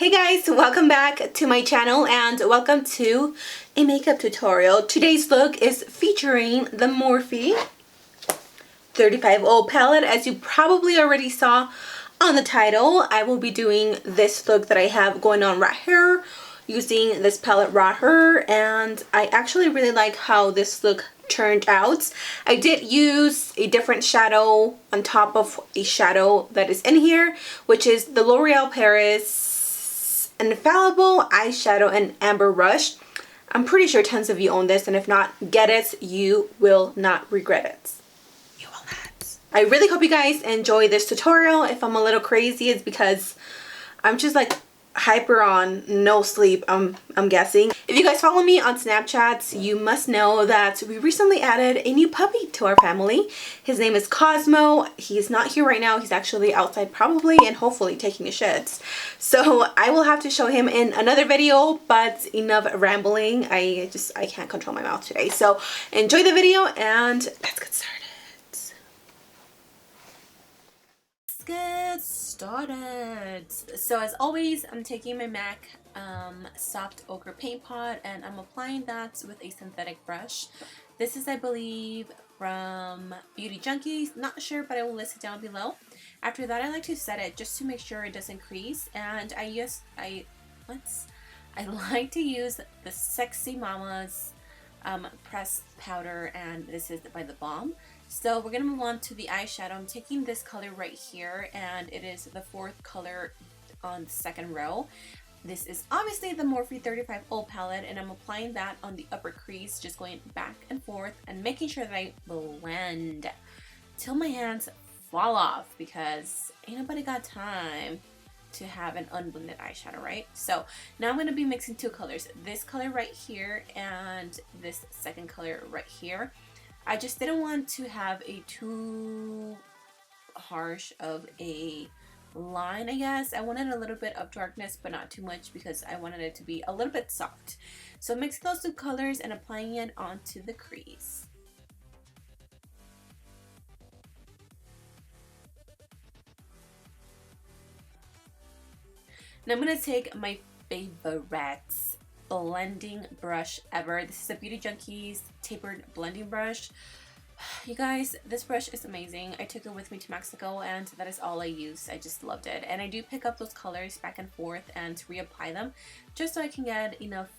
Hey guys, welcome back to my channel and welcome to a makeup tutorial. Today's look is featuring the Morphe 35O palette. As you probably already saw on the title, I will be doing this look that I have going on right here using this palette right here, and I actually really like how this look turned out. I did use a different shadow on top of a shadow that is in here, which is the L'Oreal Paris Infallible Eyeshadow and Amber Rush. I'm pretty sure tons of you own this, and if not, get it. You will not regret it. You will not. I really hope you guys enjoy this tutorial. If I'm a little crazy, it's because I'm just like hyper on no sleep, I'm guessing. If you guys follow me on Snapchat, you must know that we recently added a new puppy to our family. His name is Cosmo. He's not here right now. He's actually outside probably and hopefully taking a shit. So I will have to show him in another video, but enough rambling. I can't control my mouth today. So enjoy the video and let's get started. Get started. So as always, I'm taking my MAC soft ochre paint pot and I'm applying that with a synthetic brush. This is, I believe, from Beauty Junkies. Not sure, but I will list it down below. After that, I like to set it just to make sure it doesn't crease, and I like to use the Sexy Mama's pressed powder, and this is by the Balm. So we're gonna move on to the eyeshadow. I'm taking this color right here, and it is the fourth color on the second row. This is obviously the Morphe 35O palette, and I'm applying that on the upper crease, just going back and forth and making sure that I blend till my hands fall off, because ain't nobody got time to have an unblended eyeshadow, right? So now I'm going to be mixing two colors, this color right here and this second color right here. I just didn't want to have a too harsh of a line, I guess. I wanted a little bit of darkness, but not too much, because I wanted it to be a little bit soft. So mixing those two colors and applying it onto the crease. Now I'm going to take my favorite blending brush ever. This is a Beauty Junkies tapered blending brush. You guys, this brush is amazing. I took it with me to Mexico and that is all I used. I just loved it. And I do pick up those colors back and forth and reapply them just so I can get enough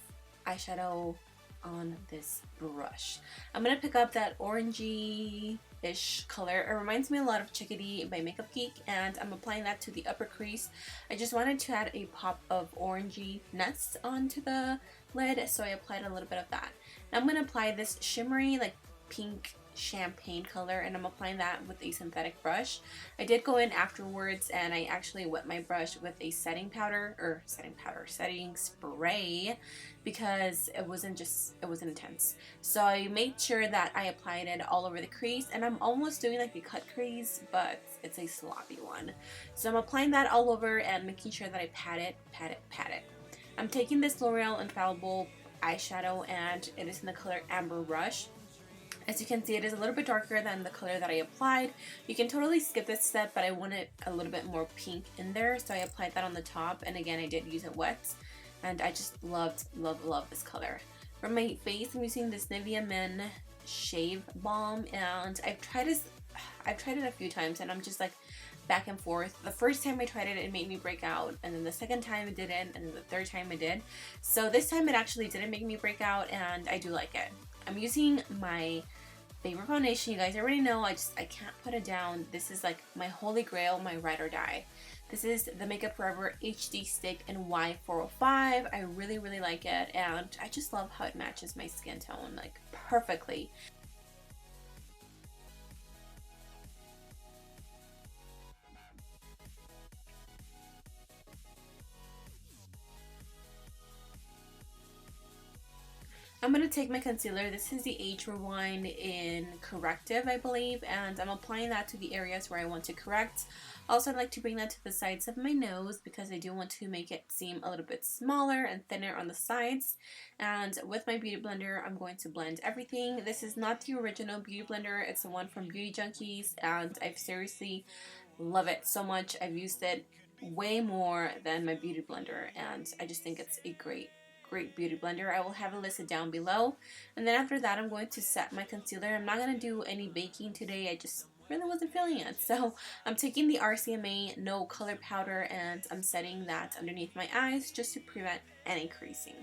eyeshadow on this brush. I'm going to pick up that orangey-ish color. It reminds me a lot of Chickadee by Makeup Geek, and I'm applying that to the upper crease. I just wanted to add a pop of orangey-ness onto the lid, so I applied a little bit of that. Now I'm going to apply this shimmery, like pink champagne color, and I'm applying that with a synthetic brush. I did go in afterwards and I actually wet my brush with a setting spray, because it wasn't intense. So I made sure that I applied it all over the crease, and I'm almost doing like a cut crease, but it's a sloppy one. So I'm applying that all over and making sure that I pat it. I'm taking this L'Oreal Infallible eyeshadow, and it is in the color Amber Rush. As you can see, it is a little bit darker than the color that I applied. You can totally skip this step, but I wanted a little bit more pink in there, so I applied that on the top, and again, I did use it wet, and I just love this color. For my face, I'm using this Nivea Men Shave Balm, and I've tried it a few times, and I'm just like back and forth. The first time I tried it, it made me break out, and then the second time it didn't, and then the third time it did. So this time it actually didn't make me break out, and I do like it. I'm using my favorite foundation. You guys already know, I can't put it down. This is like my holy grail, my ride or die. This is the Makeup Forever HD Stick in Y405. I really like it, and I just love how it matches my skin tone like perfectly. I'm going to take my concealer. This is the Age Rewind in Corrective, I believe, and I'm applying that to the areas where I want to correct. Also, I'd like to bring that to the sides of my nose, because I do want to make it seem a little bit smaller and thinner on the sides. And with my beauty blender, I'm going to blend everything. This is not the original beauty blender. It's the one from Beauty Junkies, and I've seriously love it so much. I've used it way more than my beauty blender, and I just think it's a great beauty blender. I will have it listed down below. And then after that, I'm going to set my concealer. I'm not going to do any baking today. I just really wasn't feeling it. So I'm taking the RCMA No Color Powder and I'm setting that underneath my eyes just to prevent any creasing.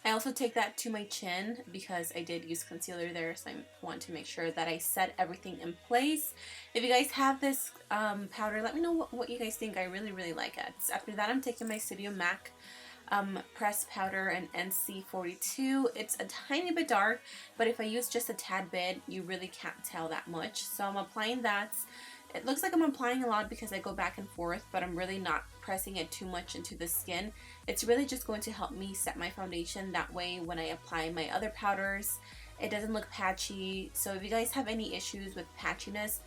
I also take that to my chin because I did use concealer there, so I want to make sure that I set everything in place. If you guys have this powder, let me know what you guys think. I really like it. So after that, I'm taking my Studio MAC pressed powder in NC42. It's a tiny bit dark, but if I use just a tad bit, you really can't tell that much. So I'm applying that. It looks like I'm applying a lot because I go back and forth, but I'm really not pressing it too much into the skin. It's really just going to help me set my foundation. That way when I apply my other powders, it doesn't look patchy. So if you guys have any issues with patchiness,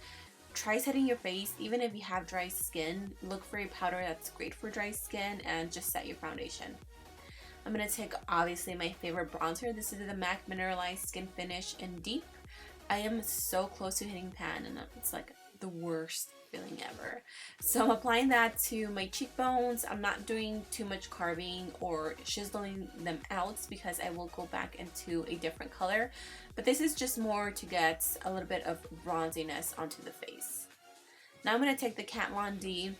try setting your face. Even if you have dry skin, look for a powder that's great for dry skin and just set your foundation. I'm going to take obviously my favorite bronzer. This is the MAC Mineralized Skin Finish in Deep. I am so close to hitting pan and it's like the worst feeling ever. So I'm applying that to my cheekbones. I'm not doing too much carving or chiseling them out because I will go back into a different color. But this is just more to get a little bit of bronziness onto the face. Now I'm going to take the Kat Von D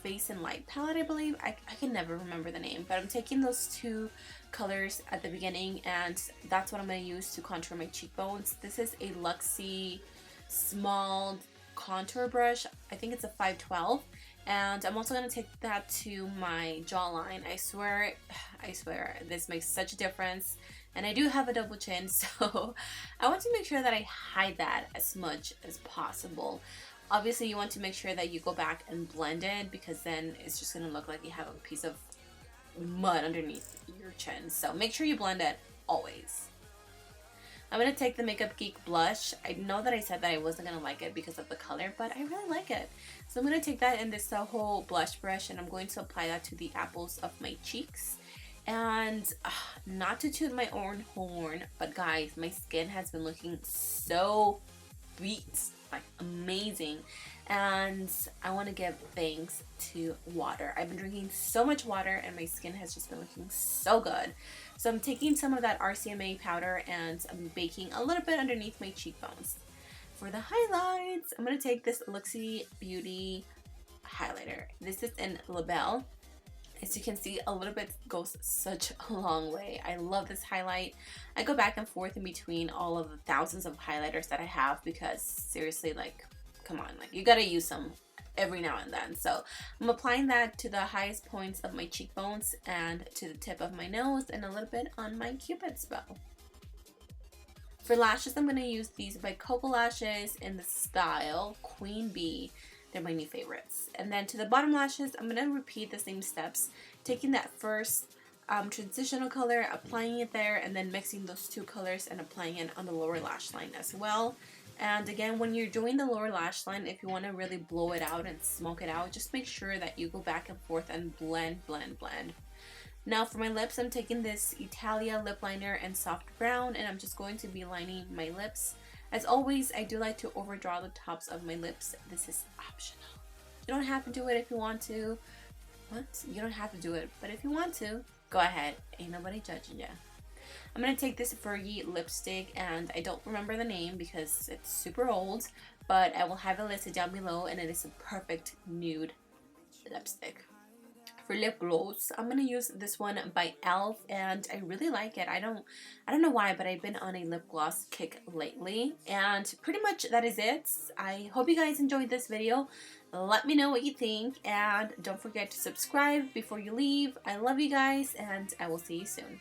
Face and Light palette, I believe. I can never remember the name, but I'm taking those two colors at the beginning and that's what I'm going to use to contour my cheekbones. This is a Luxie small contour brush. I think it's a 512, and I'm also going to take that to my jawline. I swear this makes such a difference, and I do have a double chin, so I want to make sure that I hide that as much as possible. Obviously you want to make sure that you go back and blend it because then it's just going to look like you have a piece of mud underneath your chin, so make sure you blend it always. I'm going to take the Makeup Geek Blush. I know that I said that I wasn't going to like it because of the color, but I really like it. So I'm going to take that in this whole blush brush and I'm going to apply that to the apples of my cheeks. And not to toot my own horn, but guys, my skin has been looking so beat, like amazing. And I want to give thanks to water. I've been drinking so much water and my skin has just been looking so good. So I'm taking some of that RCMA powder and I'm baking a little bit underneath my cheekbones. For the highlights, I'm going to take this LooxiBeauty highlighter. This is in Belle. As you can see, a little bit goes such a long way. I love this highlight. I go back and forth in between all of the thousands of highlighters that I have because seriously, like, come on, like you gotta use some every now and then. So I'm applying that to the highest points of my cheekbones and to the tip of my nose and a little bit on my Cupid's bow. For lashes, I'm going to use these by Cocoa Lashes in the style Queen Bee. They're my new favorites. And then to the bottom lashes, I'm going to repeat the same steps, taking that first transitional color, applying it there, and then mixing those two colors and applying it on the lower lash line as well. And again, when you're doing the lower lash line, if you want to really blow it out and smoke it out, just make sure that you go back and forth and blend. Now for my lips, I'm taking this Italia lip liner in soft brown and I'm just going to be lining my lips. As always, I do like to overdraw the tops of my lips. This is optional. You don't have to do it if you want to. What? You don't have to do it, but if you want to, go ahead. Ain't nobody judging ya. I'm going to take this Fergie lipstick and I don't remember the name because it's super old, but I will have it listed down below and it is a perfect nude lipstick. For lip gloss, I'm going to use this one by e.l.f. and I really like it. I don't know why, but I've been on a lip gloss kick lately and pretty much that is it. I hope you guys enjoyed this video. Let me know what you think and don't forget to subscribe before you leave. I love you guys and I will see you soon.